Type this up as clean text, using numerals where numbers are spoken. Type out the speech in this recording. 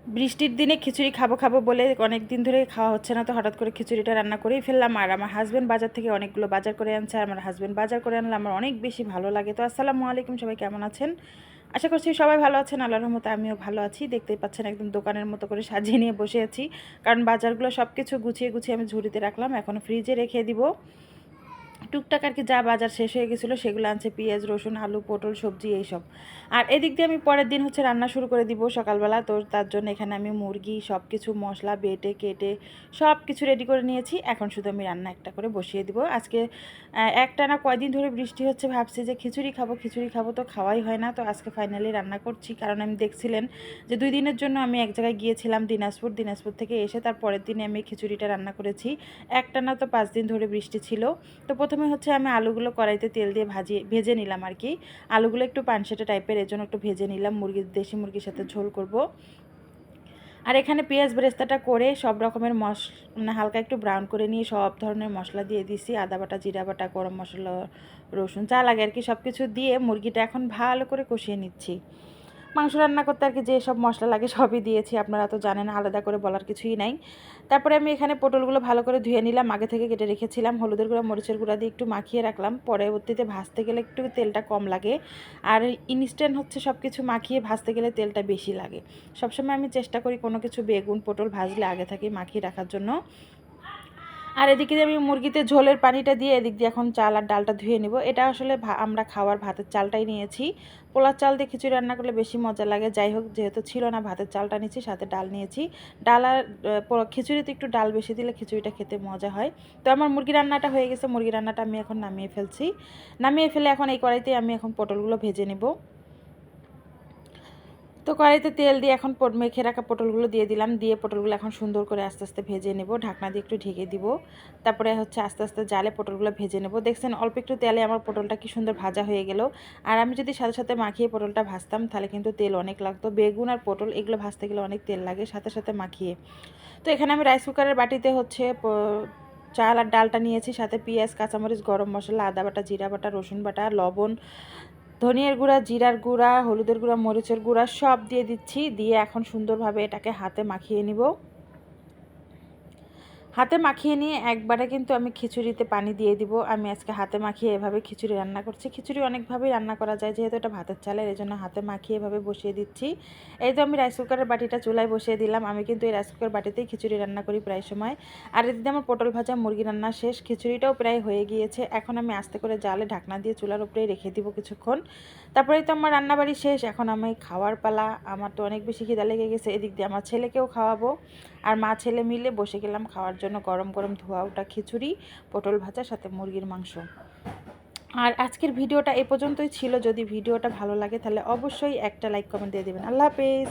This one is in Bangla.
বৃষ্টির দিনে খিচুড়ি খাবো খাবো বলে অনেক দিন ধরে খাওয়া হচ্ছে না, তো হঠাৎ করে খিচুড়িটা রান্না করেই ফেললাম। আর আমার হাজব্যান্ড বাজার থেকে অনেকগুলো বাজার করে আনছে, আর আমার হাজব্যান্ড বাজার করে আনলে আমার অনেক বেশি ভালো লাগে। তো আসসালামু আলাইকুম, সবাই কেমন আছেন? আশা করছি সবাই ভালো আছেন, আল্লাহর রহমতে আমিও ভালো আছি। দেখতেই পাচ্ছেন একদম দোকানের মতো করে সাজিয়ে নিয়ে বসে আছি, কারণ বাজারগুলো সব কিছু গুছিয়ে গুছিয়ে আমি ঝুড়িতে রাখলাম, এখন ফ্রিজে রেখে দিব। টুকটাক আর কি যা বাজার শেষ হয়ে গেছিলো সেগুলো আনছে, পেঁয়াজ রসুন আলু পটল সবজি এইসব। আর এদিক দিয়ে আমি পরের দিন হচ্ছে রান্না শুরু করে দিব সকালবেলা। তো তার জন্য এখানে আমি মুরগি সব কিছু মশলা বেটে কেটে সব কিছু রেডি করে নিয়েছি। এখন শুধু আমি রান্না একটা করে বসিয়ে দিব। আজকে একটানা কয়দিন ধরে বৃষ্টি হচ্ছে, ভাবছি যে খিচুড়ি খাবো, তো খাওয়াই হয় না। তো আজকে ফাইনালি রান্না করছি, কারণ আমি দেখছিলেন যে 2 দিনের জন্য আমি এক জায়গায় গিয়েছিলাম দিনাজপুর থেকে এসে তার পরের দিনে আমি খিচুড়িটা রান্না করেছি। একটানা তো 5 দিন ধরে বৃষ্টি ছিল। তো প্রথমে হচ্ছে আমি আলুগুলো কড়াইতে তেল দিয়ে ভেজে নিলাম আর কি। আলুগুলো একটু পানসেটে টাইপের, এর জন্য একটু ভেজে নিলাম। দেশি মুরগির সাথে ঝোল করব। আর এখানে পেঁয়াজ বেরেস্তাটা করে সব রকমের মানে হালকা একটু ব্রাউন করে নিয়ে সব ধরনের মশলা দিয়ে দিছি, আদা বাটা জিরা বাটা গরম মশলা রসুন যা লাগে আর কি সব কিছু দিয়ে মুরগিটা এখন ভালো করে কষিয়ে নিচ্ছি। মাংস রান্না করতে আর কি যে সব মশলা লাগে সবই দিয়েছি, আপনারা তো জানেন, আলাদা করে বলার কিছুই নাই। তারপরে আমি এখানে পটলগুলো ভালো করে ধুয়ে নিলাম, আগে থেকে কেটে রেখেছিলাম, হলুদের গুঁড়া মরিচের গুঁড়া দিয়ে একটু মাখিয়ে রাখলাম। পরবর্তীতে ভাজতে গেলে একটু তেলটা কম লাগে, আর ইনস্ট্যান্ট হচ্ছে সব কিছু মাখিয়ে ভাজতে গেলে তেলটা বেশি লাগে। সবসময় আমি চেষ্টা করি কোনো কিছু বেগুন পটল ভাজলে আগে থেকে মাখিয়ে রাখার জন্য। আর এদিকে আমি মুরগিতে ঝোলের পানিটা দিয়ে এদিক দিয়ে এখন চাল আর ডালটা ধুয়ে নিব। এটা আসলে আমরা খাওয়ার ভাতের চালটাই নিয়েছি, পোলার চাল দিয়ে খিচুড়ি রান্না করলে বেশি মজা লাগে। যাই হোক, যেহেতু ছিল না ভাতের চালটা নিয়েছি, সাথে ডাল নিয়েছি। ডাল আর খিচুড়িতে একটু ডাল বেশি দিলে খিচুড়িটা খেতে মজা হয়। তো আমার মুরগি রান্নাটা হয়ে গেছে, মুরগি রান্নাটা আমি এখন নামিয়ে ফেলছি। নামিয়ে ফেলে এখন এই কড়াইতে আমি এখন পটলগুলো ভেজে নেব। তো কড়াইতে তেল দিয়ে এখন মেখে রাখা পটলগুলো দিয়ে দিলাম, দিয়ে পটলগুলো এখন সুন্দর করে আস্তে আস্তে ভেজে নেব, ঢাকনা দিয়ে একটু ঢেকে দিব। তারপরে হচ্ছে আস্তে আস্তে জালে পটলগুলো ভেজে নেব। দেখছেন অল্প একটু তেলে আমার পটলটা কি সুন্দর ভাজা হয়ে গেল। আর আমি যদি সাথে সাথে মাখিয়ে পটলটা ভাজতাম তাহলে কিন্তু তেল অনেক লাগতো। বেগুন আর পটল এগুলো ভাজতে গেলে অনেক তেল লাগে সাথে সাথে মাখিয়ে। তো এখানে আমি রাইস কুকারের বাটিতে হচ্ছে চাল আর ডালটা নিয়েছি, সাথে পেঁয়াজ কাঁচামরিচ গরম মশলা আদা বাটা জিরা বাটা রসুন বাটা লবণ ধনিয়ার গুঁড়া জিরার গুঁড়া হলুদের গুঁড়া মরিচের গুঁড়া সব দিয়ে দিচ্ছি, দিয়ে এখন সুন্দরভাবে এটাকে হাতে মাখিয়ে নিব। হাতে মাখিয়ে নিয়ে একবারে কিন্তু আমি খিচুড়িতে পানি দিয়ে দিব। আমি আজকে হাতে মাখিয়ে এভাবে খিচুড়ি রান্না করছি। খিচুড়ি অনেকভাবেই রান্না করা যায়, যেহেতু এটা ভাতের চালের, এই জন্য হাতে মাখিয়ে এভাবে বসিয়ে দিচ্ছি। এই তো আমি রাইস কুকারের বাটিটা চুলায় বসিয়ে দিলাম। আমি কিন্তু এই রাইস কুকার বাটিতেই খিচুড়ি রান্না করি প্রায় সময়। আর এদিকে আমার পটল ভাজা মুরগি রান্না শেষ, খিচুড়িটাও প্রায় হয়ে গিয়েছে। এখন আমি আস্তে করে জালে ঢাকনা দিয়ে চুলার উপরেই রেখে দিব কিছুক্ষণ। তারপরেই তো আমার রান্নাবাড়ি শেষ, এখন আমি খাওয়ার পালা। আমার তো অনেক বেশি খিদা লেগে গেছে, এদিক দিয়ে আমার ছেলেকেও খাওয়াবো। আর মা ছেলে মিলে বসে গেলাম খাওয়ার জন্য গরম গরম ধোয়া ওটা খিচুড়ি পটল ভাজা সাথে মুরগির মাংস। আর আজকের ভিডিওটা এ পর্যন্তই ছিল। যদি ভিডিওটা ভালো লাগে তাহলে অবশ্যই একটা লাইক কমেন্ট দিয়ে দেবেন। আল্লাহ হাফেজ।